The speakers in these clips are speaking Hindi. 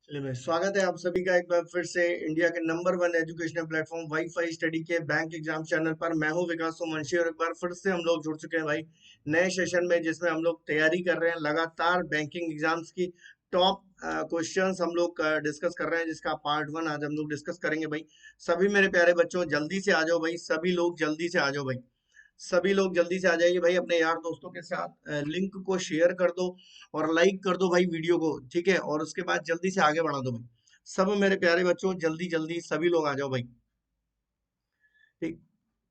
चलिए भाई, स्वागत है आप सभी का एक बार फिर से इंडिया के number one educational platform wifi study के बैंक एग्जाम चैनल पर। मैं हूं विकास सोमवंशी और एक बार फिर से हम लोग जुड़ चुके हैं भाई नए सेशन में, जिसमें हम लोग तैयारी कर रहे हैं लगातार बैंकिंग एग्जाम्स की टॉप क्वेश्चंस हम लोग डिस्कस कर रहे हैं, जिसका पार्ट वन आज हम लोग डिस्कस करेंगे भाई। सभी मेरे प्यारे बच्चों जल्दी से आ जाओ भाई, सभी लोग जल्दी से आ जाओ भाई, सभी लोग जल्दी से आ जाइए भाई। अपने यार दोस्तों के साथ लिंक को शेयर कर दो और लाइक कर दो भाई वीडियो को, ठीक है। और उसके बाद जल्दी से आगे बढ़ा दो भाई। सब मेरे प्यारे बच्चों जल्दी जल्दी सभी लोग आ जाओ भाई, ठीक।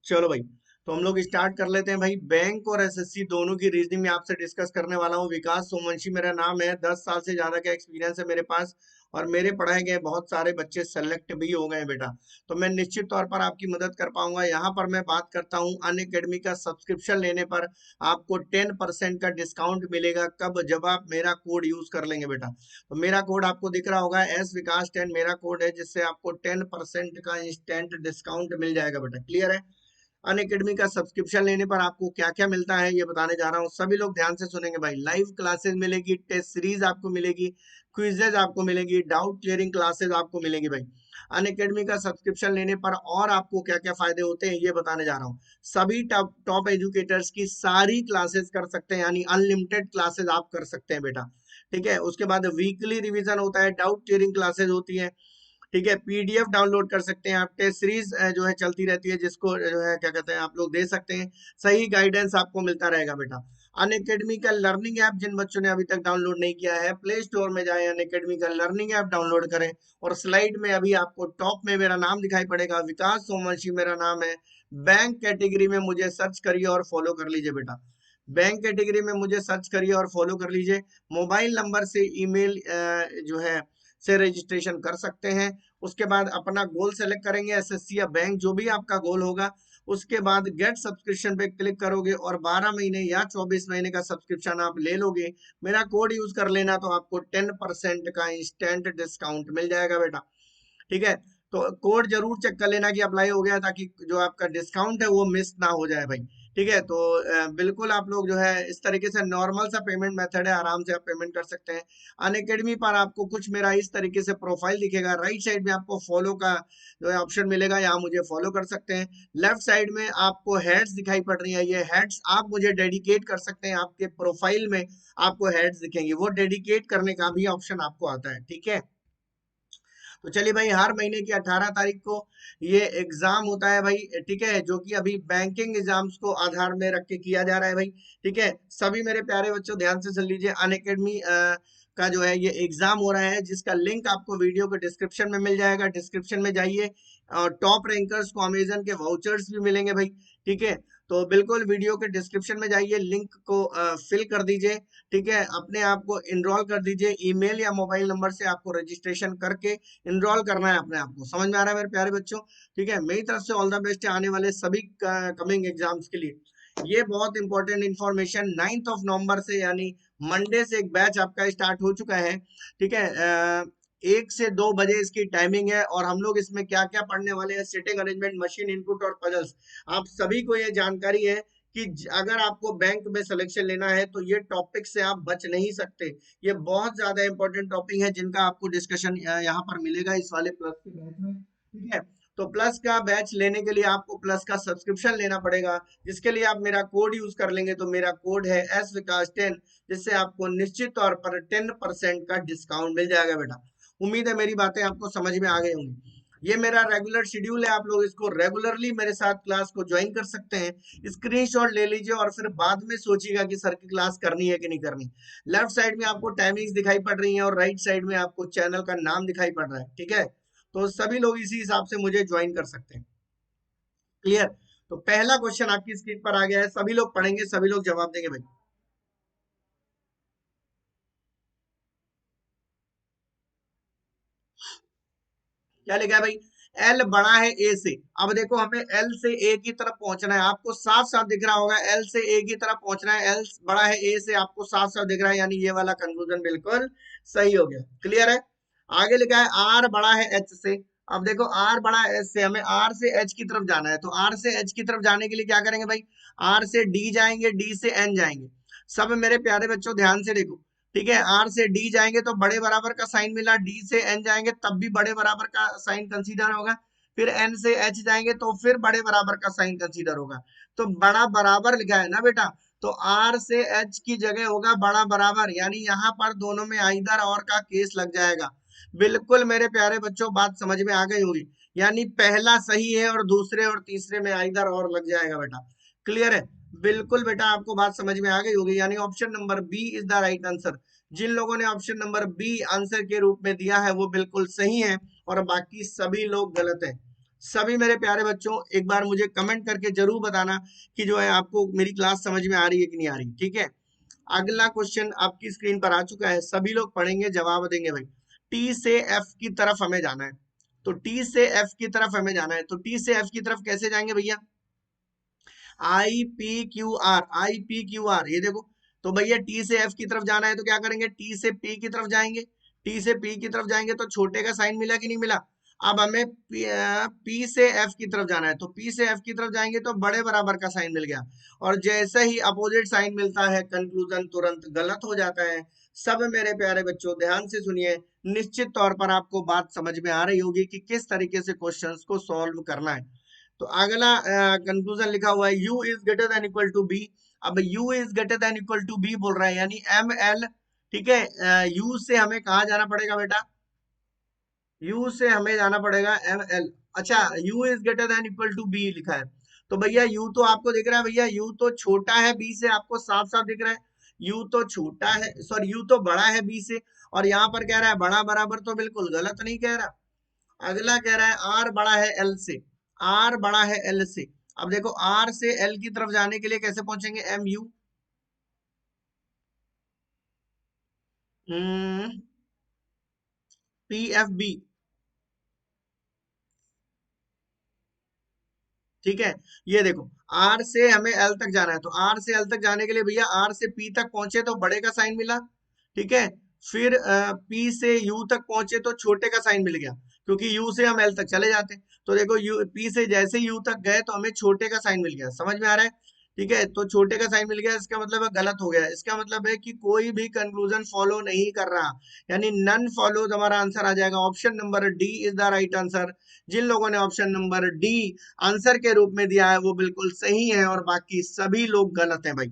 चलो भाई, तो हम लोग स्टार्ट कर लेते हैं भाई। बैंक और एसएससी दोनों की रीजनिंग में आपसे डिस्कस करने वाला हूँ। विकास सोमवंशी मेरा नाम है, 10 साल से ज्यादा का एक्सपीरियंस है मेरे पास, और मेरे पढ़ाए गए बहुत सारे बच्चे सेलेक्ट भी हो गए बेटा। तो मैं निश्चित तौर पर आपकी मदद कर पाऊंगा। यहाँ पर मैं बात करता हूँ अनअकैडमी का सब्सक्रिप्शन लेने पर आपको 10% का डिस्काउंट मिलेगा। कब? जब आप मेरा कोड यूज कर लेंगे बेटा। तो मेरा कोड आपको दिख रहा होगा, एस विकास 10 मेरा कोड है, जिससे आपको 10% का इंस्टेंट डिस्काउंट मिल जाएगा बेटा। क्लियर है? अनअकैडमी का सब्सक्रिप्शन लेने पर आपको क्या क्या मिलता है ये बताने जा रहा हूँ, सभी लोग ध्यान से सुनेंगे भाई। लाइव क्लासेस मिलेगी, टेस्ट सीरीज आपको मिलेगी, क्विजेज आपको मिलेगी, डाउट क्लियरिंग क्लासेस आपको मिलेगी भाई। अनअकैडमी का सब्सक्रिप्शन लेने पर और आपको क्या क्या फायदे होते हैं ये बताने जा रहा हूँ। सभी टॉप टॉप एजुकेटर्स की सारी क्लासेस कर सकते हैं, यानी अनलिमिटेड क्लासेस आप कर सकते हैं बेटा, ठीक है। उसके बाद वीकली रिवीजन होता है, डाउट क्लियरिंग क्लासेस होती है, ठीक है। पीडीएफ डाउनलोड कर सकते हैं आप, टेस्ट सीरीज जो है चलती रहती है, जिसको जो है क्या कहते हैं आप लोग दे सकते हैं। सही गाइडेंस आपको मिलता रहेगा बेटा। अनअकैडमी का लर्निंग ऐप जिन बच्चों ने अभी तक डाउनलोड नहीं किया है, प्ले स्टोर में जाएं, अनअकैडमी का लर्निंग ऐप डाउनलोड करें, और स्लाइड में अभी आपको टॉप में मेरा नाम दिखाई पड़ेगा, विकास सोमवंशी मेरा नाम है। बैंक कैटेगरी में मुझे सर्च करिए और फॉलो कर लीजिए बेटा। बैंक कैटेगरी में मुझे सर्च करिए और फॉलो कर लीजिए। मोबाइल नंबर से ईमेल जो है से रजिस्ट्रेशन कर सकते हैं। उसके बाद अपना गोल सेलेक्ट करेंगे, एसएससी या बैंक जो भी आपका गोल होगा। उसके बाद गेट सब्सक्रिप्शन पे क्लिक करोगे और 12 महीने या 24 महीने का सब्सक्रिप्शन आप ले लोगे। मेरा कोड यूज कर लेना, तो आपको 10% का इंस्टेंट डिस्काउंट मिल जाएगा बेटा, ठीक है। तो कोड जरूर चेक कर लेना कि अप्लाई हो गया, ताकि जो आपका डिस्काउंट है वो मिस ना हो जाए भाई, ठीक है। तो बिल्कुल आप लोग जो है इस तरीके से नॉर्मल सा पेमेंट मेथड है, आराम से आप पेमेंट कर सकते हैं। अनअकैडमी पर आपको कुछ मेरा इस तरीके से प्रोफाइल दिखेगा। राइट साइड में आपको फॉलो का जो है ऑप्शन मिलेगा, यहाँ मुझे फॉलो कर सकते हैं। लेफ्ट साइड में आपको हेड्स दिखाई पड़ रही है, ये हेड्स आप मुझे डेडिकेट कर सकते हैं। आपके प्रोफाइल में आपको हेड्स दिखेंगे, वो डेडिकेट करने का भी ऑप्शन आपको आता है, ठीक है। तो चलिए भाई, हर महीने की 18 तारीख को ये एग्जाम होता है भाई, ठीक है, जो कि अभी बैंकिंग एग्जाम्स को आधार में रख के किया जा रहा है भाई, ठीक है। सभी मेरे प्यारे बच्चों ध्यान से सुन लीजिए। अनअकैडमी का जो है ये एग्जाम हो रहा है, जिसका लिंक आपको वीडियो के डिस्क्रिप्शन में मिल जाएगा। डिस्क्रिप्शन में जाइए, और टॉप रैंकर्स को अमेजन के वाउचर्स भी मिलेंगे भाई, ठीक है। तो बिल्कुल वीडियो के डिस्क्रिप्शन में जाइए, लिंक को फिल कर दीजिए, ठीक है। अपने आप को इनरोल कर दीजिए, ईमेल या मोबाइल नंबर से आपको रजिस्ट्रेशन करके इनरोल करना है अपने आप को। समझ में आ रहा है मेरे प्यारे बच्चों? ठीक है, मेरी तरफ से ऑल द बेस्ट है आने वाले सभी कमिंग एग्जाम्स के लिए। ये बहुत इंपॉर्टेंट इंफॉर्मेशन, 9 नवंबर से यानी मंडे से एक बैच आपका स्टार्ट हो चुका है, ठीक है। 1 से 2 बजे इसकी टाइमिंग है, और हम लोग इसमें क्या क्या पढ़ने वाले हैं, सिटिंग अरेंजमेंट, मशीन इनपुट और पजल्स। आप सभी को ये जानकारी है कि अगर आपको बैंक में सिलेक्शन लेना है तो ये टॉपिक से आप बच नहीं सकते। ये बहुत ज्यादा इंपॉर्टेंट टॉपिक है, जिनका आपको डिस्कशन यहाँ पर मिलेगा इस वाले प्लस के बैच में, ठीक है। तो प्लस का बैच लेने के लिए आपको प्लस का सब्सक्रिप्शन लेना पड़ेगा, जिसके लिए आप मेरा कोड यूज कर लेंगे। तो मेरा कोड है एस विकास 10, जिससे आपको निश्चित तौर पर 10% का डिस्काउंट मिल जाएगा बेटा। उम्मीद है मेरी बातें आपको समझ में आ गई होंगी। ये मेरा रेगुलर शेड्यूल है, आप लोग इसको रेगुलरली मेरे साथ क्लास को ज्वाइन कर सकते हैं। स्क्रीनशॉट ले लीजिए और फिर बाद में सोचिएगा कि सर की क्लास करनी है कि नहीं करनी। लेफ्ट साइड में आपको टाइमिंग्स दिखाई पड़ रही हैं, और राइट साइड में आपको चैनल का नाम दिखाई पड़ रहा है, ठीक है। तो सभी लोग इसी हिसाब से मुझे ज्वाइन कर सकते हैं। क्लियर? तो पहला क्वेश्चन आपकी स्क्रीन पर आ गया है, सभी लोग पढ़ेंगे, सभी लोग जवाब देंगे भाई। क्या लिखा है भाई? एल बड़ा है ए से। अब देखो, हमें एल से ए की तरफ पहुंचना है, आपको साफ साफ दिख रहा होगा, एल से ए की तरफ पहुंचना है। एल बड़ा है ए से, आपको साफ साफ दिख रहा है, यानी ये वाला कंक्लूजन बिल्कुल सही हो गया। क्लियर है? आगे लिखा है आर बड़ा है एच से। अब देखो, आर बड़ा है एच से, हमें आर से एच की तरफ जाना है, तो आर से एच की तरफ जाने के लिए क्या करेंगे भाई? आर से डी जाएंगे, डी से एन जाएंगे। सब मेरे प्यारे बच्चों ध्यान से देखो, ठीक है, आर से डी जाएंगे तो बड़े बराबर का साइन मिला, डी से एन जाएंगे तब भी बड़े बराबर का साइन कंसीडर होगा, फिर एन से एच जाएंगे तो फिर बड़े बराबर का साइन कंसीडर होगा। तो बड़ा बराबर लिखा है ना बेटा, तो आर से एच की जगह होगा बड़ा बराबर, यानी यहाँ पर दोनों में आइदर और का केस लग जाएगा। बिल्कुल मेरे प्यारे बच्चों, बात समझ में आ गई होगी, यानी पहला सही है और दूसरे और तीसरे में आइदर और लग जाएगा बेटा। क्लियर है? बिल्कुल बेटा, आपको बात समझ में आ गई होगी, यानी option number B is the right answer. जिन लोगों ने ऑप्शन नंबर बी आंसर के रूप में दिया है वो बिल्कुल सही है, और बाकी सभी लोग गलत हैं। सभी मेरे प्यारे बच्चों, एक बार मुझे कमेंट करके जरूर बताना कि जो है आपको मेरी क्लास समझ में आ रही है कि नहीं आ रही। ठीक है, अगला क्वेश्चन आपकी स्क्रीन पर आ चुका है, सभी लोग पढ़ेंगे, जवाब देंगे भाई। टी से एफ की तरफ हमें जाना है, तो टी से एफ की तरफ हमें जाना है, तो टी से एफ की तरफ कैसे जाएंगे भैया? I P Q R, I P Q R, ये देखो। तो भैया टी से एफ की तरफ जाना है तो क्या करेंगे, टी से पी की तरफ जाएंगे, टी से पी की तरफ जाएंगे तो छोटे का साइन मिला कि नहीं मिला। अब हमें पी से एफ की तरफ जाना है, तो पी से एफ की तरफ जाएंगे तो बड़े बराबर का साइन मिल गया, और जैसे ही अपोजिट साइन मिलता है कंक्लूजन तुरंत गलत हो जाता है। सब मेरे प्यारे बच्चों ध्यान से सुनिए, निश्चित तौर पर आपको बात समझ में आ रही होगी कि किस तरीके से क्वेश्चंस को सॉल्व करना है। तो अगला कंक्लूजन लिखा हुआ है u is greater than equal to B. अब u is greater than equal to B बोल रहा है, यानी एम एल। ठीक है, u से हमें कहा जाना पड़ेगा बेटा, u से हमें जाना पड़ेगा एम एल। अच्छा, u is greater than equal to B लिखा है, तो भैया u तो आपको दिख रहा है, भैया u तो छोटा है b से, आपको साफ साफ दिख रहा है। u तो छोटा है, सॉरी u तो बड़ा है b से, और यहाँ पर कह रहा है बड़ा बराबर, तो बिल्कुल गलत नहीं कह रहा। अगला कह रहा है आर बड़ा है एल से, आर बड़ा है एल से। अब देखो आर से एल की तरफ जाने के लिए कैसे पहुंचेंगे, M U, P F B. ठीक है, ये देखो आर से हमें एल तक जाना है, तो आर से एल तक जाने के लिए भैया आर से पी तक पहुंचे तो बड़े का साइन मिला। ठीक है, फिर पी से यू तक पहुंचे तो छोटे का साइन मिल गया, क्योंकि यू से हम एल तक चले जाते। तो देखो यू पी से जैसे यू तक गए तो हमें छोटे का साइन मिल गया, समझ में आ रहा है? ठीक है, तो छोटे का साइन मिल गया, इसका मतलब है गलत हो गया, इसका मतलब है कि कोई भी कंक्लूजन फॉलो नहीं कर रहा, यानी नन फॉलोज हमारा आंसर आ जाएगा। Option number D is the right answer. जिन लोगों ने ऑप्शन नंबर डी आंसर के रूप में दिया है वो बिल्कुल सही है, और बाकी सभी लोग गलत हैं भाई।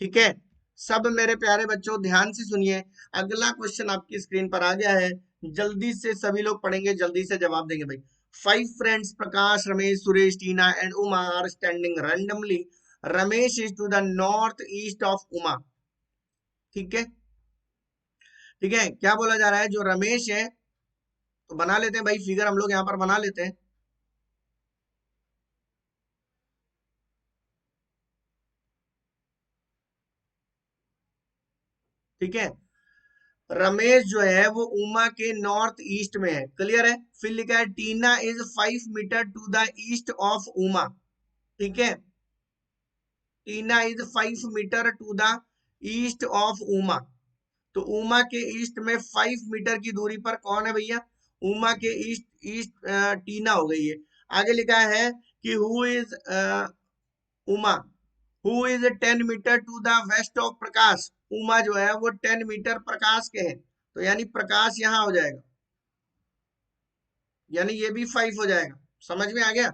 ठीक है, सब मेरे प्यारे बच्चों ध्यान से सुनिए, अगला क्वेश्चन आपकी स्क्रीन पर आ गया है, जल्दी से सभी लोग पढ़ेंगे, जल्दी से जवाब देंगे भाई। Five friends Prakash, Ramesh, Suresh, Tina and Uma are standing randomly. Ramesh is to the north east of Uma. ठीक है, ठीक है, क्या बोला जा रहा है, जो रमेश है, तो बना लेते हैं भाई फिगर, हम लोग यहाँ पर बना लेते हैं। ठीक है, रमेश जो है वो उमा के नॉर्थ ईस्ट में है, क्लियर है। फिर लिखा है टीना is 5 metre to the east of Uma. ठीक है, टीना is 5 metre to the east of Uma. तो उमा के ईस्ट में 5 मीटर की दूरी पर कौन है भैया, उमा के ईस्ट ईस्ट टीना हो गई है। आगे लिखा है कि who is Uma, who is 10 metre to the west of Prakash. Uma जो है वो 10 मीटर प्रकाश के हैं, तो यानी प्रकाश यहाँ हो जाएगा, यानी ये भी 5 हो जाएगा। समझ में आ गया?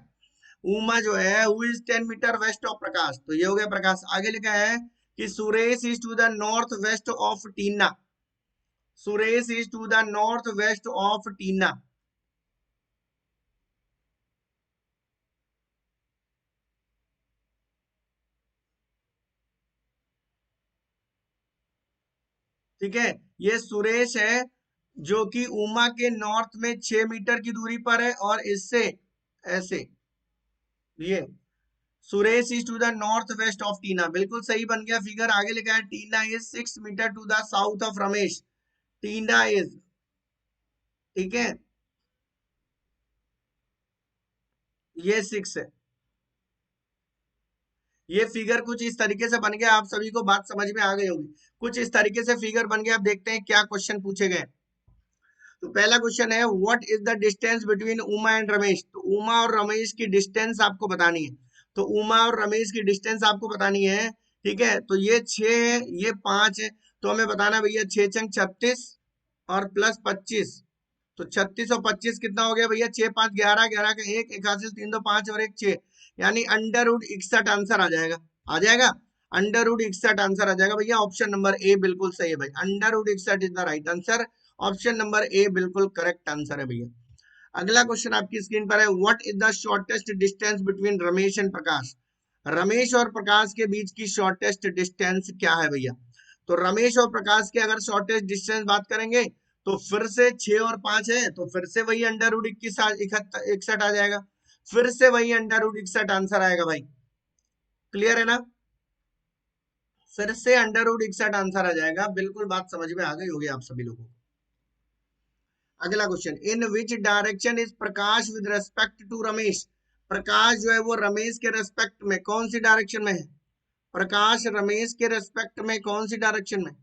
उमा जो है who is 10 metre west of Prakash, तो ये हो गया प्रकाश। आगे लिखा है कि Suresh is to the north west of Tina, Suresh is to the north west of Tina. ठीक है, ये सुरेश है जो कि उमा के नॉर्थ में 6 मीटर की दूरी पर है, और इससे ऐसे ये Suresh is to the north west of Tina, बिल्कुल सही बन गया फिगर। आगे लिखा है टीना is 6 metre to the south of Ramesh, Tina is, ठीक है, ये 6 है। ये फिगर कुछ इस तरीके से बन गया, आप सभी को बात समझ में आ गई होगी, कुछ इस तरीके से फिगर बन गया। अब देखते हैं क्या क्वेश्चन पूछे गए। तो पहला क्वेश्चन है what is the distance between Uma and Ramesh. तो उमा और रमेश की डिस्टेंस आपको बतानी है, तो उमा और रमेश की डिस्टेंस आपको बतानी है। ठीक है, तो ये 6 है, ये 5 है, तो हमें बताना भैया 6 छंग 36 और प्लस 25, तो 36 और 25 कितना हो गया भैया, 6 5 11, 11 का 1, 1 हासिल 3 2 5 और 1 6, यानी अंडर रूट 61 आंसर आ जाएगा। आ जाएगा अंडर रूट 61 आंसर आ जाएगा भैया। ऑप्शन नंबर ए बिल्कुल सही है भाई, under root 61 is the right answer. Option number A बिल्कुल करेक्ट आंसर है भैया। अगला क्वेश्चन आपकी स्क्रीन पर है, what is the shortest distance between Ramesh and Prakash. Ramesh और प्रकाश के बीच की शॉर्टेस्ट डिस्टेंस क्या है भैया। तो रमेश और प्रकाश के अगर शॉर्टेस्ट डिस्टेंस बात करेंगे तो फिर से 6 और 5 है, तो फिर से वही अंडर रूट 21 61 आ जाएगा, फिर से वही अंडर रूट 61 आंसर आएगा भाई। क्लियर है ना, फिर से अंडर रूट 61 आंसर आ जाएगा। बिल्कुल बात समझ में आ गई होगी आप सभी लोगों को। अगला question, in which direction is Prakash with respect to Ramesh. Prakash जो है वो रमेश के रेस्पेक्ट में कौन सी डायरेक्शन में है। प्रकाश रमेश के रेस्पेक्ट में कौन सी डायरेक्शन में,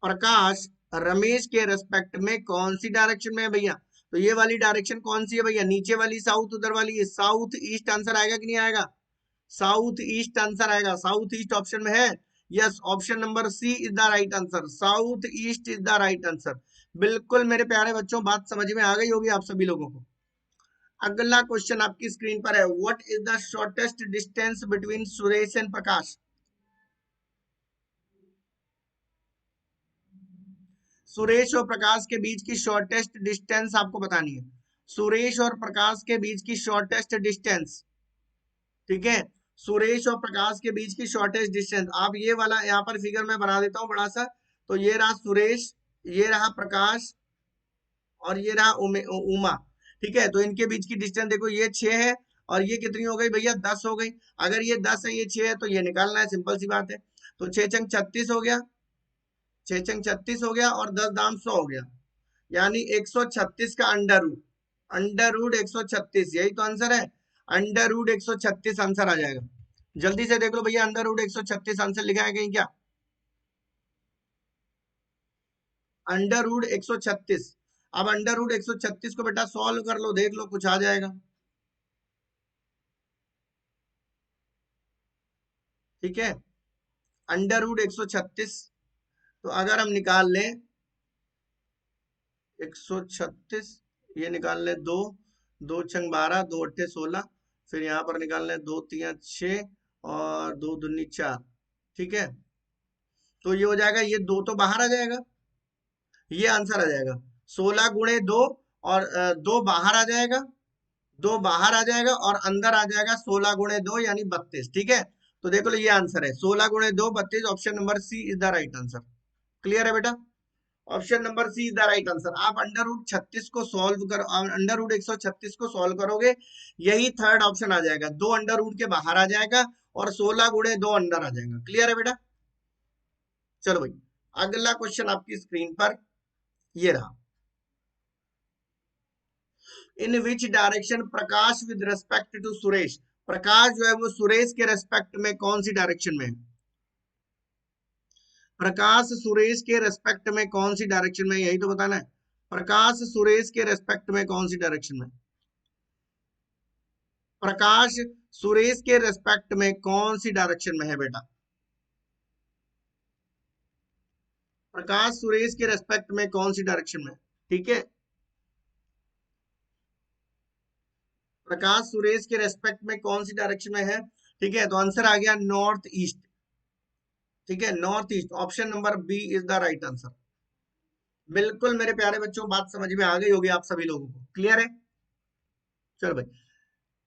प्रकाश रमेश के रेस्पेक्ट में कौन सी डायरेक्शन में है भैया। तो ये वाली डायरेक्शन कौन सी है भैया, नीचे वाली साउथ, उधर वाली साउथ ईस्ट आंसर आएगा कि नहीं आएगा, साउथ ईस्ट आंसर आएगा। साउथ ईस्ट ऑप्शन में है, yes, option number C is the right answer, south east is the right answer. बिल्कुल मेरे प्यारे बच्चों बात समझ में आ गई होगी आप सभी लोगों को। अगला क्वेश्चन आपकी स्क्रीन पर है, what is the shortest distance between Suresh and Prakash. Suresh और प्रकाश के बीच की शॉर्टेस्ट डिस्टेंस आपको बतानी है, सुरेश और प्रकाश के बीच की शॉर्टेस्ट डिस्टेंस। ठीक है, सुरेश और प्रकाश के बीच की शॉर्टेस्ट डिस्टेंस, आप ये वाला यहाँ पर फिगर में बना देता हूँ बड़ा सा। तो ये रहा सुरेश, ये रहा प्रकाश और ये रहा उमा। ठीक है, तो इनके बीच की डिस्टेंस देखो, ये 6 है और ये कितनी हो गई भैया, 10 हो गई। अगर ये 10 है ये 6 है तो ये निकालना है, सिंपल सी बात है। तो 6 छंग 36 हो गया, 6 छंग 36 हो गया और 10 दाम 100 हो गया, यानी 136 का अंडर रूट, अंडर रूट 136, यही तो आंसर है। अंडर रूट 136 आंसर आ जाएगा। जल्दी से देख लो भैया, अंडर रूट 136 आंसर लिखा है कहीं क्या, अंडर रूट 136। अब अंडर रूट 136 को बेटा सॉल्व कर लो, देख लो कुछ आ जाएगा। ठीक है, अंडर रूट 136, तो अगर हम निकाल लें 136, ये निकाल लें 2, 2 छंग 12, 2 अट्ठे 16, फिर यहाँ पर निकाल लें 2 3 6 और 2 दूनी 4। ठीक है, तो ये हो जाएगा, ये 2 तो बाहर आ जाएगा, ये आंसर आ जाएगा 16 गुणे 2 और 2 बाहर आ जाएगा, 2 बाहर आ जाएगा और अंदर आ जाएगा 16 गुणे 2 यानी 32। ठीक है, तो देखो लो ये आंसर है 16 गुणे 2 32, option number C is the right answer. Clear है बेटा, option number C is the right answer. आप अंडर रूट 36 को सॉल्व करो, अंडर रूट 136 को सॉल्व करोगे, यही थर्ड ऑप्शन आ जाएगा, 2 अंडर रूट के बाहर आ जाएगा और 16 गुणे 2 अंदर आ जाएगा। क्लियर है बेटा, चलो भाई अगला क्वेश्चन आपकी स्क्रीन पर ये रहा, in which direction Prakash with respect to Suresh. Prakash जो है वो सुरेश के रेस्पेक्ट में कौन सी डायरेक्शन में है, प्रकाश सुरेश के रेस्पेक्ट में कौन सी डायरेक्शन में, यही तो बताना है। प्रकाश सुरेश के रेस्पेक्ट में कौन सी डायरेक्शन में, प्रकाश सुरेश के रेस्पेक्ट में कौन सी डायरेक्शन में है बेटा, प्रकाश सुरेश के रेस्पेक्ट में कौन सी डायरेक्शन में। ठीक है, प्रकाश सुरेश के रेस्पेक्ट में कौन सी डायरेक्शन में है। ठीक है, तो आंसर आ गया नॉर्थ ईस्ट। ठीक है, north east, option number B is the right answer. बिल्कुल मेरे प्यारे बच्चों बात समझ में आ गई होगी आप सभी लोगों को। क्लियर है, चलो भाई,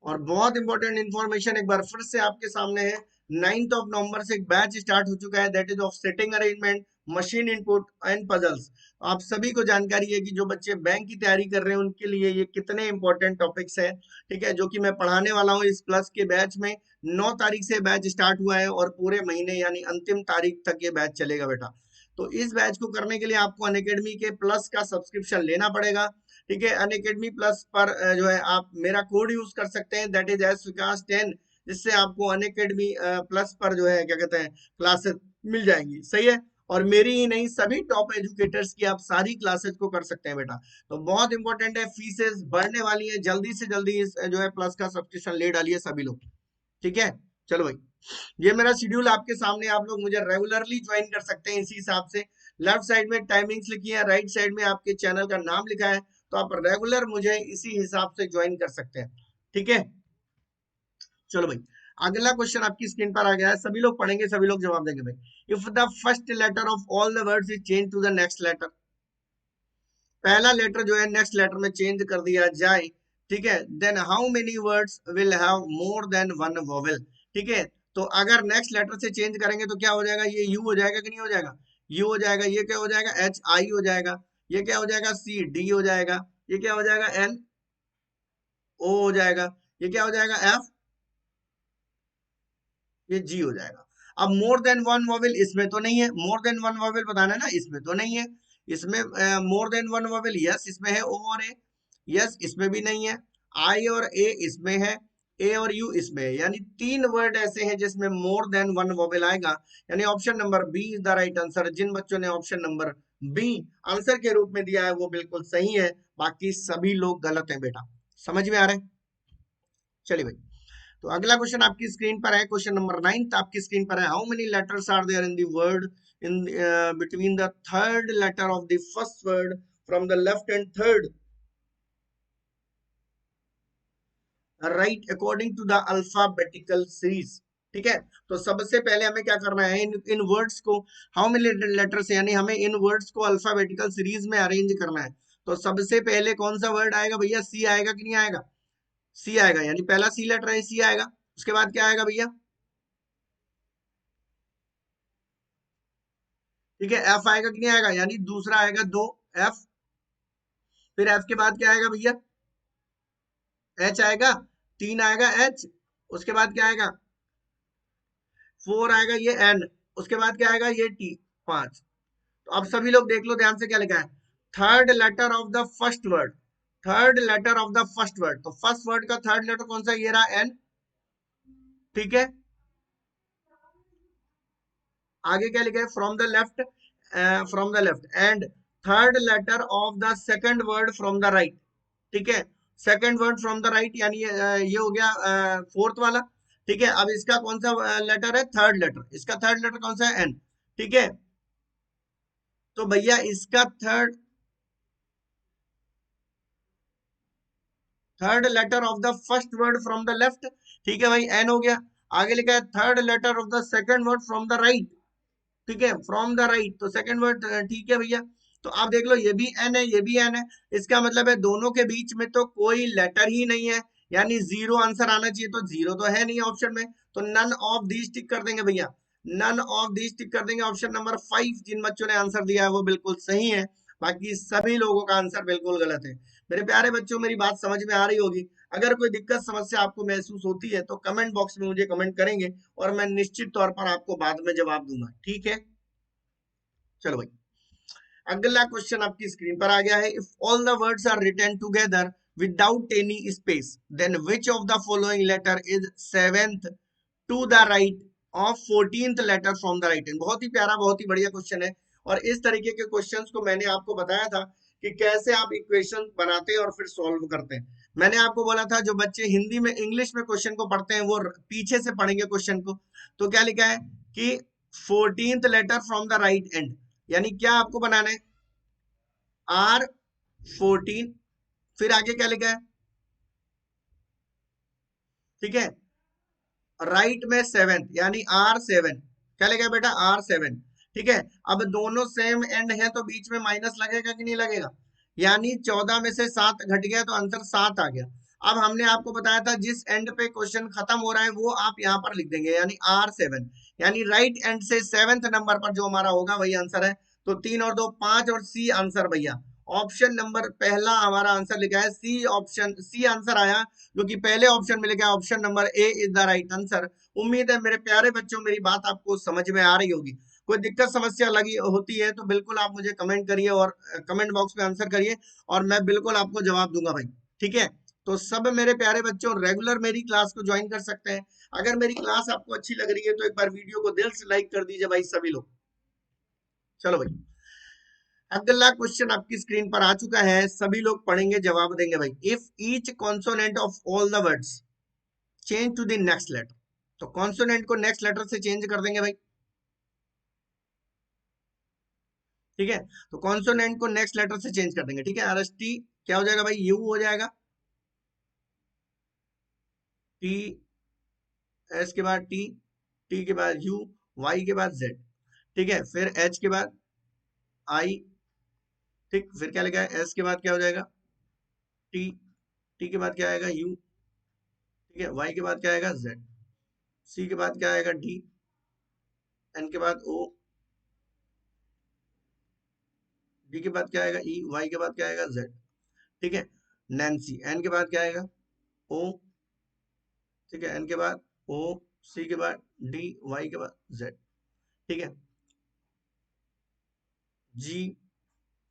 और बहुत इंपॉर्टेंट इंफॉर्मेशन एक बार फिर से आपके सामने है, 9th ऑफ नवंबर से एक बैच स्टार्ट हो चुका है, that is of setting arrangement, machine input and puzzles. आप सभी को जानकारी है कि जो बच्चे बैंक की तैयारी कर रहे हैं उनके लिए ये कितने इंपॉर्टेंट टॉपिक्स हैं। ठीक है, जो कि मैं पढ़ाने वाला हूँ इस प्लस के बैच में। 9 तारीख से बैच स्टार्ट हुआ है और पूरे महीने यानी अंतिम तारीख तक ये बैच चलेगा बेटा। तो इस बैच को करने के लिए आपको अनअकैडमी के प्लस का सब्सक्रिप्शन लेना पड़ेगा। ठीक है, अनअकैडमी प्लस पर जो है आप मेरा कोड यूज कर सकते हैं, दैट इज एस विकास 10, जिससे आपको अनअकैडमी प्लस पर जो है क्या कहते हैं क्लासेस मिल जाएंगी। सही है, और मेरी ही नहीं सभी टॉप एजुकेटर्स की आप सारी क्लासेस को कर सकते हैं बेटा। तो बहुत इंपॉर्टेंट है, फीसेस बढ़ने वाली है, जल्दी से जल्दी इस जो है प्लस का सब्सक्रिप्शन ले डालिए सभी लोग। ठीक है, चलो भाई ये मेरा शेड्यूल आपके सामने, आप लोग मुझे रेगुलरली ज्वाइन कर सकते हैं इसी हिसाब से। लेफ्ट साइड में टाइमिंग्स लिखी है, राइट साइड में आपके चैनल का नाम लिखा है, तो आप रेगुलर मुझे इसी हिसाब से ज्वाइन कर सकते हैं। ठीक है, चलो भाई, अगला क्वेश्चन आपकी स्क्रीन पर आ गया है, सभी लोग पढ़ेंगे, सभी लोग जवाब देंगे भाई। If the first letter of all the words is change to the next letter, पहला लेटर जो है नेक्स्ट लेटर में चेंज कर दिया जाए, ठीक है, then how many words will have more than one vowel. ठीक है, तो अगर नेक्स्ट लेटर से चेंज करेंगे तो क्या हो जाएगा, ये यू हो जाएगा कि नहीं हो जाएगा, यू हो जाएगा, ये क्या हो जाएगा, एच आई हो जाएगा, ये क्या हो जाएगा, सी डी हो जाएगा, ये क्या हो जाएगा, एन ओ हो जाएगा, ये क्या हो जाएगा, एफ, ये जी हो जाएगा। अब मोर देन वन वोवेल इसमें तो नहीं है, मोर देन वन वोवेल बताना है ना, इसमें तो नहीं है, इसमें मोर देन वन वोवेल यस इसमें है, ओ और ए, यस इसमें भी नहीं है, आई और ए इसमें है, ए और यू इसमें है, यानी तीन वर्ड ऐसे हैं जिसमें मोर देन वन वोवेल आएगा, यानी option number B is the right answer. जिन बच्चों ने ऑप्शन नंबर बी आंसर के रूप में दिया है वो बिल्कुल सही है, बाकी सभी लोग गलत हैं बेटा, समझ में आ रहा है। चलिए भाई, तो अगला क्वेश्चन आपकी स्क्रीन पर है, क्वेश्चन नंबर 9 आपकी स्क्रीन पर है। How many letters are there in the word in between the third letter of the first word from the left and third, right according to the alphabetical series. ठीक है, तो सबसे पहले हमें क्या करना है, इन वर्ड्स को, हाउ मेनी लेटर्स, यानी हमें इन वर्ड्स को अल्फाबेटिकल सीरीज में अरेंज करना है। तो सबसे पहले कौन सा वर्ड आएगा भैया, सी आएगा कि नहीं आएगा, सी आएगा, यानी पहला सी लेटर है, सी आएगा। उसके बाद क्या आएगा भैया, ठीक है, एफ आएगा कि नहीं आएगा, यानी दूसरा आएगा दो, एफ। फिर एफ के बाद क्या आएगा भैया, एच आएगा, तीन आएगा एच। उसके बाद क्या आएगा, फोर आएगा ये एन। उसके बाद क्या आएगा, ये टी, पांच। तो अब सभी लोग देख लो ध्यान से क्या लिखा है, third letter of the first word, third letter of the first word, तो फर्स्ट वर्ड का थर्ड लेटर कौन सा, ये रहा एन। ठीक है, आगे क्या लिखा है, from the left, from the left and third letter of the second word from the right. ठीक है, second word from the right, यानी ये हो गया फोर्थ वाला। ठीक है, अब इसका कौन सा लेटर है, थर्ड लेटर, इसका थर्ड लेटर कौन सा है, एन। ठीक है, तो भैया इसका third third letter of the first word from the left, ठीक है भाई, एन हो गया। आगे लिखा है third letter of the second word from the right, ठीक है, फ्रॉम द राइट, तो सेकंड वर्ड, ठीक है भैया। तो आप देख लो, ये भी एन है, ये भी एन है, इसका मतलब है दोनों के बीच में तो कोई लेटर ही नहीं है, यानी जीरो आंसर आना चाहिए, तो जीरो तो है नहीं ऑप्शन में, तो नन ऑफ दीज टिक कर देंगे भैया, नन ऑफ दीज टिक कर देंगे। ऑप्शन नंबर 5 जिन बच्चों ने आंसर दिया है वो बिल्कुल सही है, बाकी सभी लोगों का आंसर बिल्कुल गलत है। मेरे प्यारे बच्चों, मेरी बात समझ में आ रही होगी, अगर कोई दिक्कत समस्या आपको महसूस होती है तो कमेंट बॉक्स में मुझे कमेंट करेंगे और मैं निश्चित तौर पर आपको बाद में जवाब दूंगा, ठीक है। चलो भाई, अगला क्वेश्चन आपकी स्क्रीन पर आ गया है, if all the words are written together without any space then which of the following letter is seventh to the right of 14th letter from the right hand. बहुत ही प्यारा, बहुत ही बढ़िया क्वेश्चन है, और इस तरीके के क्वेश्चंस को मैंने आपको बताया था कि कैसे आप इक्वेशन बनाते हैं और फिर सॉल्व करते हैं। मैंने आपको बोला था जो बच्चे हिंदी में इंग्लिश में क्वेश्चन को पढ़ते हैं वो पीछे से पढ़ेंगे क्वेश्चन को। तो क्या लिखा है कि 14th letter from the right end, यानी क्या आपको बनाना है, R14, फिर आगे क्या लिखा है, ठीक है, राइट में सेवेंथ, यानी R7, क्या लिखा है बेटा, R7। ठीक है, अब दोनों सेम एंड है तो बीच में माइनस लगेगा कि नहीं लगेगा, यानी 14 में से 7 घट गया तो आंसर 7 आ गया। अब हमने आपको बताया था जिस एंड पे क्वेश्चन खत्म हो रहा है वो आप यहाँ पर लिख देंगे, यानी R7, यानी राइट एंड से 7th नंबर पर जो हमारा होगा वही आंसर है। तो 3 और 2 5 और सी आंसर भैया, ऑप्शन नंबर पहला हमारा आंसर लिखा है सी, ऑप्शन सी आंसर आया, जो कि पहले ऑप्शन में लिखा है, option number A is the right answer. उम्मीद है मेरे प्यारे बच्चों मेरी बात आपको समझ में आ रही होगी। कोई दिक्कत समस्या लगी होती है तो बिल्कुल आप मुझे कमेंट करिए और कमेंट बॉक्स में आंसर करिए, और मैं बिल्कुल आपको जवाब दूंगा भाई, ठीक है। तो सब मेरे प्यारे बच्चों रेगुलर मेरी क्लास को ज्वाइन कर सकते हैं। अगर मेरी क्लास आपको अच्छी लग रही है तो एक बार वीडियो को दिल से लाइक कर दीजिए भाई सभी लोग। चलो भाई, अगला क्वेश्चन आपकी स्क्रीन पर आ चुका है, सभी लोग पढ़ेंगे जवाब देंगे भाई। If each consonant of all the words change to the next letter, तो कॉन्सोनेंट को नेक्स्ट लेटर से चेंज कर देंगे भाई, ठीक है। तो कॉन्सोनेंट को नेक्स्ट लेटर से चेंज कर देंगे, ठीक है। RST क्या हो जाएगा भाई, यू हो जाएगा, टी, एस के बाद टी, टी के बाद यू, वाई के बाद जेड, ठीक है। फिर एच के बाद आई, ठीक। फिर क्या लिखा है, एस के बाद क्या हो जाएगा, टी, टी के बाद क्या आएगा, यू, ठीक है। वाई के बाद क्या आएगा, जेड, सी के बाद क्या आएगा, डी, एन के बाद ओ, डी के बाद क्या आएगा, ई, वाई के बाद क्या आएगा, जेड, ठीक है। नैन्सी, एन के बाद क्या आएगा, ओ, ठीक है। एन के बाद ओ, सी के बाद डी, वाई के बाद जेड, ठीक है। जी,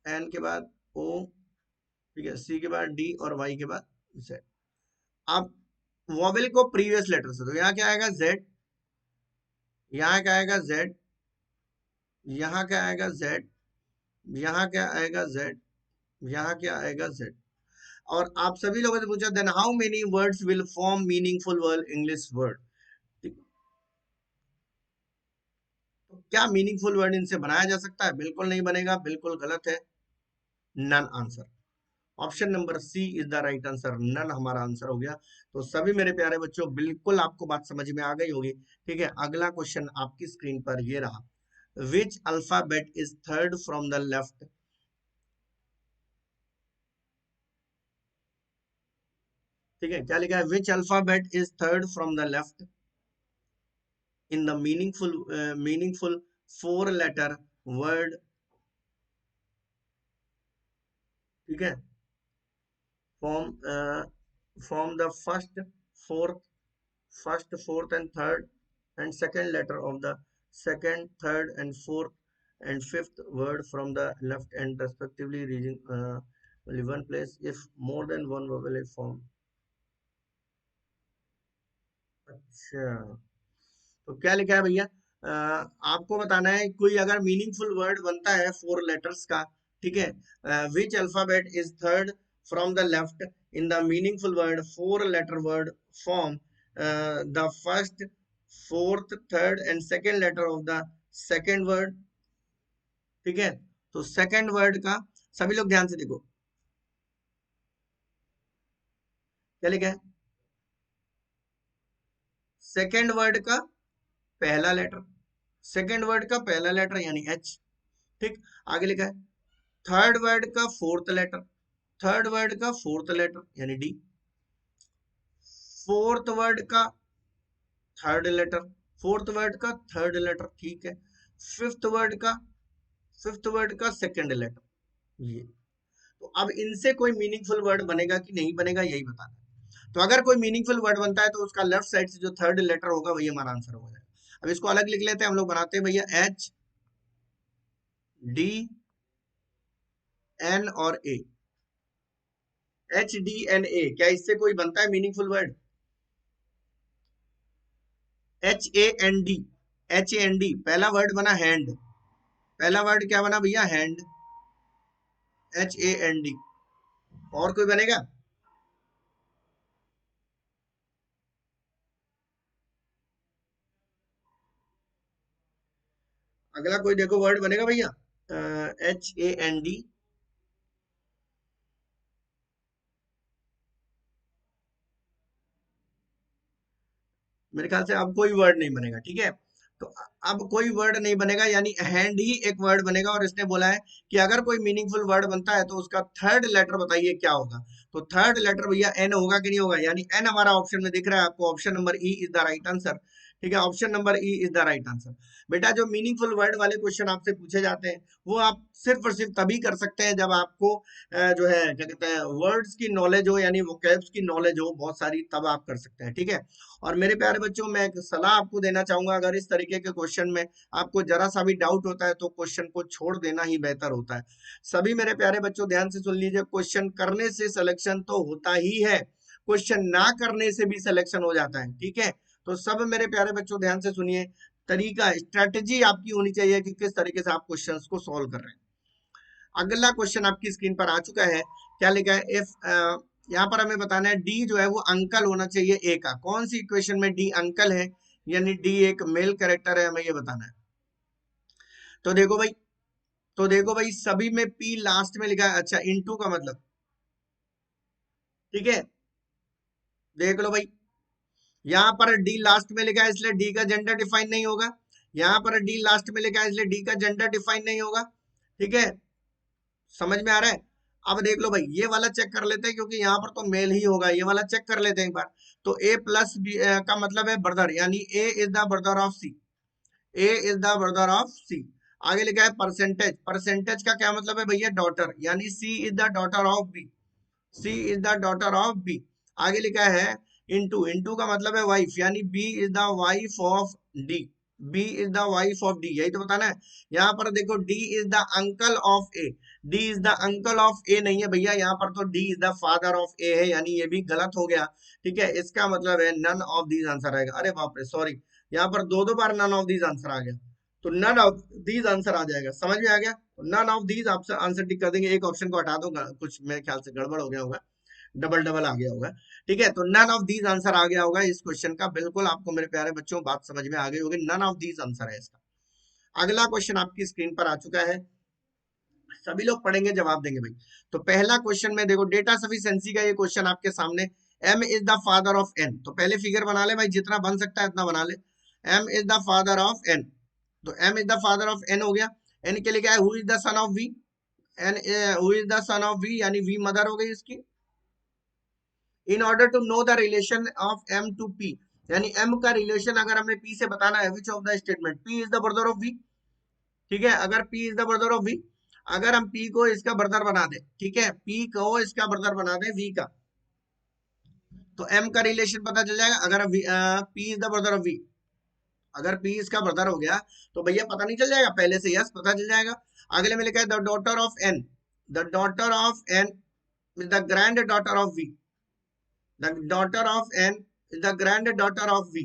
एन के बाद ओ, ठीक है। सी के बाद डी और वाई के बाद जेड। अब वॉवेल को प्रीवियस लेटर से, तो यहाँ क्या आएगा, जेड, यहाँ क्या आएगा, जेड, यहाँ क्या आएगा, जेड, यहाँ क्या आएगा, जेड, यहाँ क्या आएगा, जेड। और आप सभी लोगों से पूछा, then how many words will form meaningful word English word, तो क्या मीनिंगफुल वर्ड इनसे बनाया जा सकता है, बिल्कुल नहीं बनेगा, बिल्कुल गलत है, none answer. Option number C is the right answer, none हमारा आंसर हो गया। तो सभी मेरे प्यारे बच्चों, बिल्कुल आपको बात समझ में आ गई होगी, ठीक है। अगला क्वेश्चन आपकी स्क्रीन पर ये रहा, which alphabet is third from the left, ठीक है। क्या लिखा है, which alphabet is third from the left in the meaningful four letter word, ठीक है, from the first fourth and third and second letter of the second, third, and fourth and fifth word from the left and respectively reaching only one place if more than one vowel is formed. अच्छा, तो क्या लिखा है भैया, आपको बताना है कोई अगर मीनिंगफुल वर्ड बनता है फोर लेटर्स का, ठीक है, which alphabet is third from the left in the meaningful word four letter word form the first, fourth, third and second letter of the second word, ठीक है। तो सेकेंड वर्ड का सभी लोग ध्यान से देखो, क्या लिखा है, सेकेंड वर्ड का पहला लेटर, सेकेंड वर्ड का पहला लेटर यानी एच, ठीक। आगे लिखा है थर्ड वर्ड का फोर्थ लेटर, थर्ड वर्ड का फोर्थ लेटर यानी डी, फोर्थ वर्ड का थर्ड लेटर, फोर्थ वर्ड का थर्ड लेटर, ठीक है। फिफ्थ वर्ड का, फिफ्थ वर्ड का सेकेंड लेटर, ये। तो अब इनसे कोई मीनिंगफुल वर्ड बनेगा कि नहीं बनेगा, यही बताना है। तो अगर कोई मीनिंगफुल वर्ड बनता है तो उसका लेफ्ट साइड से जो थर्ड लेटर होगा वही हमारा आंसर हो जाएगा। अब इसको अलग लिख लेते हैं हम लोग, बनाते हैं भैया एच, डी, एन और ए, एच, डी, एन, ए, क्या इससे कोई बनता है मीनिंगफुल वर्ड, एच, ए, एन, डी, एच, ए, एन, डी, पहला वर्ड बना हैंड, पहला वर्ड क्या बना भैया, हैंड, एच, ए, एन, डी, और कोई बनेगा, अगला कोई देखो वर्ड बनेगा भैया, एच, ए, एन, डी, मेरे ख्याल से अब कोई वर्ड नहीं बनेगा, ठीक है। तो अब कोई वर्ड नहीं बनेगा, यानी हैंड ही एक वर्ड बनेगा, और इसने बोला है कि अगर कोई मीनिंगफुल वर्ड बनता है तो उसका थर्ड लेटर बताइए क्या होगा। तो थर्ड लेटर भैया एन होगा कि नहीं होगा, यानी एन हमारा ऑप्शन में दिख रहा है आपको, option number E is the right answer, ठीक है। Option number E is the right answer. बेटा जो मीनिंगफुल वर्ड वाले क्वेश्चन आपसे पूछे जाते हैं वो आप सिर्फ और सिर्फ तभी कर सकते हैं जब आपको जो है क्या कहते हैं वर्ड्स की नॉलेज हो, यानी वोकैब्स की नॉलेज हो बहुत सारी, तब आप कर सकते हैं, ठीक है। और मेरे प्यारे बच्चों, मैं एक सलाह आपको देना चाहूंगा, अगर इस तरीके के क्वेश्चन में आपको जरा सा भी डाउट होता है तो क्वेश्चन को छोड़ देना ही बेहतर होता है। सभी मेरे प्यारे बच्चों ध्यान से सुन लीजिए, क्वेश्चन करने से सिलेक्शन तो होता ही है, क्वेश्चन ना करने से भी सिलेक्शन हो जाता है, ठीक है। तो सब मेरे प्यारे बच्चों ध्यान से सुनिए, तरीका स्ट्रेटेजी आपकी होनी चाहिए कि किस तरीके से आप क्वेश्चंस को सॉल्व कर रहे हैं। अगला क्वेश्चन आपकी स्क्रीन पर आ चुका है, क्या लिखा है, इफ यहाँ पर हमें बताना है डी जो है वो अंकल होना चाहिए ए का, कौन सी इक्वेशन में डी अंकल है, यानी डी एक मेल कैरेक्टर है, हमें ये बताना है। तो देखो भाई, सभी में पी लास्ट में लिखा है। अच्छा, इनटू का मतलब, ठीक है, देख लो भाई, यहाँ पर डी लास्ट में लिखा है इसलिए डी का जेंडर डिफाइन नहीं होगा। यहाँ पर डी लास्ट में लिखा है इसलिए डी का जेंडर डिफाइन नहीं होगा। ठीक है, समझ में आ रहा है। अब देख लो भाई, ये वाला चेक कर लेते हैं क्योंकि यहाँ पर तो मेल ही होगा, ये वाला चेक कर लेते हैं एक बार। तो ए प्लस बी का मतलब है ब्रदर, यानी A is the brother of C. A is the brother of C. आगे लिखा है परसेंटेज, परसेंटेज का क्या मतलब है भैया, डॉटर, यानी C is the daughter of B. C is the daughter of B. आगे लिखा है इनटू, इनटू का मतलब है वाइफ, यानी B is the wife of D. B is the wife of D, यही तो बताना है। यहाँ पर देखो D is the uncle of A, D is the uncle of A नहीं है भैया, यहाँ पर तो D is the father of A है, यानी ये भी गलत हो गया। ठीक है, इसका मतलब है नन ऑफ दीज आंसर आएगा। अरे बाप रे, सॉरी, यहाँ पर दो दो बार नन ऑफ दीज आंसर आ गया, तो नन ऑफ दीज आंसर आ जाएगा, समझ में आ गया। नन ऑफ दीज आप आंसर टिक कर देंगे, एक ऑप्शन को हटा दो, कुछ मेरे ख्याल से गड़बड़ हो गया होगा, डबल डबल आ गया होगा। ठीक है, तो नन ऑफ दीज आंसर आ गया होगा इस क्वेश्चन का। बिल्कुल आपको मेरे प्यारे बच्चों बात समझ में आ गई होगी, नन ऑफ दीज आंसर है इसका। अगला क्वेश्चन आपकी स्क्रीन पर आ चुका है, सभी लोग पढ़ेंगे जवाब देंगे भाई। तो पहला क्वेश्चन में देखो, डेटा सफिशिएंसी का ये क्वेश्चन आपके सामने, m is the father of n, तो पहले फिगर बना ले भाई, जितना बन सकता है इतना बना ले। m is the father of n, तो m is the father of n हो गया। n के लिए क्या है, who is the son of v, n who is the son of v, यानी v मदर हो गई इसकी। In order to know the relation of m to p, यानी m का रिलेशन अगर हमें p से बताना है, which of the statement, p is the brother of v। ठीक है, अगर p is the brother of v, अगर हम p को इसका ब्रदर बना दे, ठीक है, p को इसका ब्रदर बना दे v का, तो m का रिलेशन पता चल जाएगा। अगर p is the brother of v, अगर p इसका ब्रदर हो गया तो भैया पता नहीं चल जाएगा पहले से, यस पता चल जाएगा। अगले में लिखा है the daughter of n, the daughter of n is the grand daughter of v, the daughter of n is the grand daughter of v।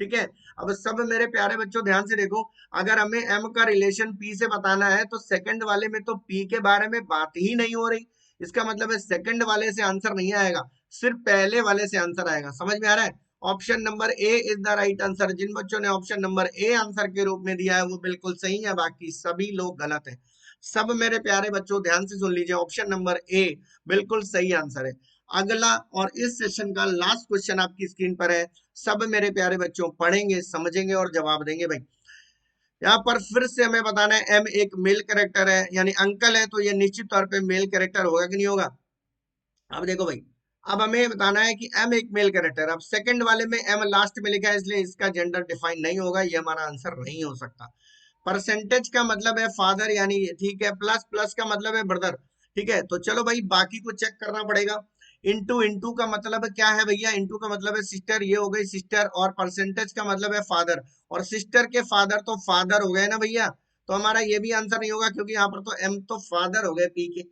ठीक है, अब सब मेरे प्यारे बच्चों ध्यान से देखो, अगर हमें m का रिलेशन p से बताना है तो सेकंड वाले में तो p के बारे में बात ही नहीं हो रही, इसका मतलब है सेकंड वाले से आंसर नहीं आएगा, सिर्फ पहले वाले से आंसर आएगा। समझ में आ रहा है। Option number A is the right answer. जिन बच्चों ने ऑप्शन नंबर ए आंसर के रूप में दिया है वो बिल्कुल सही है, बाकी सभी लोग गलत है। सब मेरे प्यारे बच्चों ध्यान से सुन लीजिए, ऑप्शन नंबर ए बिल्कुल सही आंसर है। अगला और इस सेशन का लास्ट क्वेश्चन आपकी स्क्रीन पर है, सब मेरे प्यारे बच्चों पढ़ेंगे, समझेंगे और जवाब देंगे भाई। यहाँ पर फिर से हमें बताना है एम एक मेल कैरेक्टर है, यानी अंकल है, तो ये निश्चित तौर पे मेल कैरेक्टर होगा कि नहीं होगा। अब देखो भाई, अब हमें बताना है कि एम एक मेल कैरेक्टर, अब सेकंड वाले में एम लास्ट में लिखा है इसलिए इसका जेंडर डिफाइन नहीं होगा, ये हमारा आंसर नहीं हो सकता। परसेंटेज का मतलब है फादर, यानी ठीक है, प्लस प्लस का मतलब है ब्रदर। ठीक है, तो चलो भाई बाकी को चेक करना पड़ेगा। इंटू, इंटू का मतलब क्या है भैया, इंटू का मतलब है सिस्टर, ये हो गई सिस्टर, और परसेंटेज का मतलब है फादर, और सिस्टर के फादर तो फादर हो गए ना भैया, तो हमारा ये भी आंसर नहीं होगा क्योंकि यहाँ पर तो एम तो फादर हो गए पी के।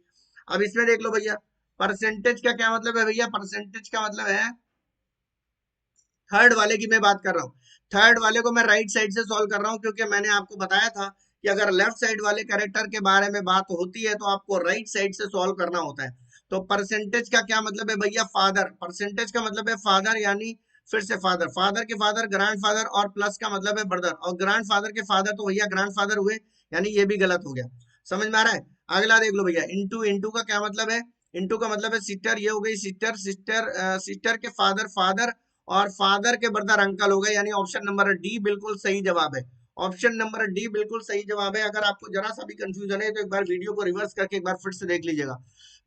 अब इसमें देख लो भैया, परसेंटेज का क्या मतलब है भैया, परसेंटेज का मतलब है, थर्ड वाले की मैं बात कर रहा हूँ, थर्ड वाले को मैं राइट साइड से सॉल्व कर रहा हूँ क्योंकि मैंने आपको बताया था कि अगर लेफ्ट साइड वाले कैरेक्टर के बारे में बात होती है तो आपको राइट साइड से सॉल्व करना होता है। तो परसेंटेज का क्या मतलब है भैया, फादर, परसेंटेज का मतलब है फादर, यानी फिर से फादर, फादर के फादर ग्रैंड फादर, और प्लस का मतलब है ब्रदर, और ग्रैंड फादर के फादर तो भैया ग्रैंड फादर हुए, यानी ये भी गलत हो गया। समझ में आ रहा है। अगला देख लो भैया, इंटू, इंटू का क्या मतलब है, इंटू का मतलब है सिस्टर, ये हो गई सिस्टर, सिस्टर सिस्टर के फादर फादर, और फादर के ब्रदर अंकल हो गए, यानी ऑप्शन नंबर डी बिल्कुल सही जवाब है। ऑप्शन नंबर डी बिल्कुल सही जवाब है। अगर आपको जरा सा भी कंफ्यूजन है तो एक बार वीडियो को रिवर्स करके एक बार फिर से देख लीजिएगा,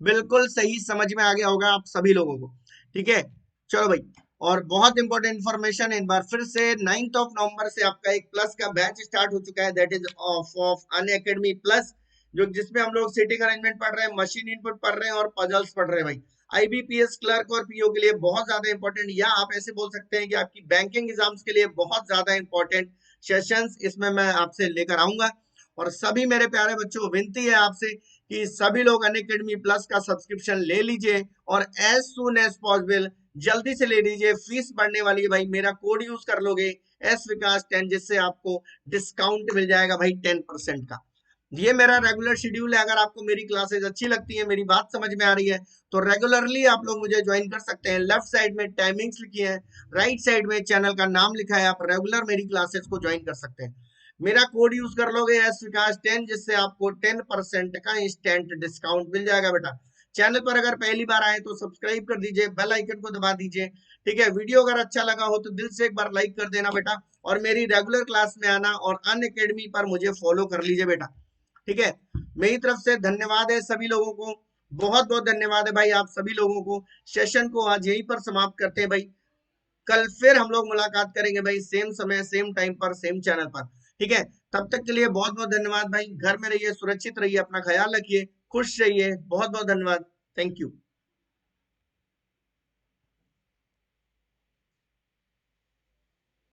बिल्कुल सही समझ में आ गया होगा आप सभी लोगों को। ठीक है, चलो भाई, और बहुत इंपॉर्टेंट इन्फॉर्मेशन एक बार फिर से, 9 नवंबर से आपका एक प्लस का बैच स्टार्ट हो चुका है, that is of Unacademy plus, जो जिसमें हम लोग सीटिंग अरेंजमेंट पढ़ रहे हैं, मशीन इनपुट पढ़ रहे हैं और पजल्स पढ़ रहे हैं भाई। आईबीपीएस क्लर्क और पीओ के लिए बहुत ज्यादा इंपॉर्टेंट, या आप ऐसे बोल सकते हैं कि आपकी बैंकिंग एग्जाम्स के लिए बहुत ज्यादा इंपॉर्टेंट सेशंस इसमें मैं आपसे लेकर आऊंगा। और सभी मेरे प्यारे बच्चों, विनती है आपसे कि सभी लोग अनअकैडमी प्लस का सब्सक्रिप्शन ले लीजिए और एज सुन एज पॉसिबल जल्दी से ले लीजिए। फीस बढ़ने वाली है भाई, मेरा कोड यूज कर लोगे एस विकास 10, जिससे आपको डिस्काउंट मिल जाएगा भाई 10% का। ये मेरा रेगुलर शेड्यूल है। अगर आपको मेरी क्लासेस अच्छी लगती है, मेरी बात समझ में आ रही है, तो रेगुलरली आप लोग मुझे ज्वाइन कर सकते हैं। लेफ्ट साइड में टाइमिंग्स लिखी है, राइट साइड में चैनल का नाम लिखा है, आप रेगुलर मेरी क्लासेस को ज्वाइन कर सकते हैं। मेरा कोड यूज कर लोगे एस विकास 10, जिससे आपको 10% का इंस्टेंट डिस्काउंट मिल जाएगा बेटा। चैनल पर अगर पहली बार आए तो सब्सक्राइब कर दीजिए, बेल आइकन को दबा दीजिए। ठीक है, वीडियो अगर अच्छा लगा हो तो दिल से एक बार लाइक कर देना बेटा, और मेरी रेगुलर क्लास में आना और अन अकेडमी पर मुझे फॉलो कर लीजिए बेटा। ठीक है, मेरी तरफ से धन्यवाद है सभी लोगों को, बहुत बहुत धन्यवाद है भाई आप सभी लोगों को। सेशन को आज यहीं पर समाप्त करते हैं भाई। कल फिर हम लोग मुलाकात करेंगे भाई, सेम समय सेम टाइम पर सेम चैनल पर। ठीक है, तब तक के लिए बहुत बहुत धन्यवाद भाई। घर में रहिए, सुरक्षित रहिए, अपना ख्याल रखिए, खुश रहिए। बहुत बहुत धन्यवाद। Thank you.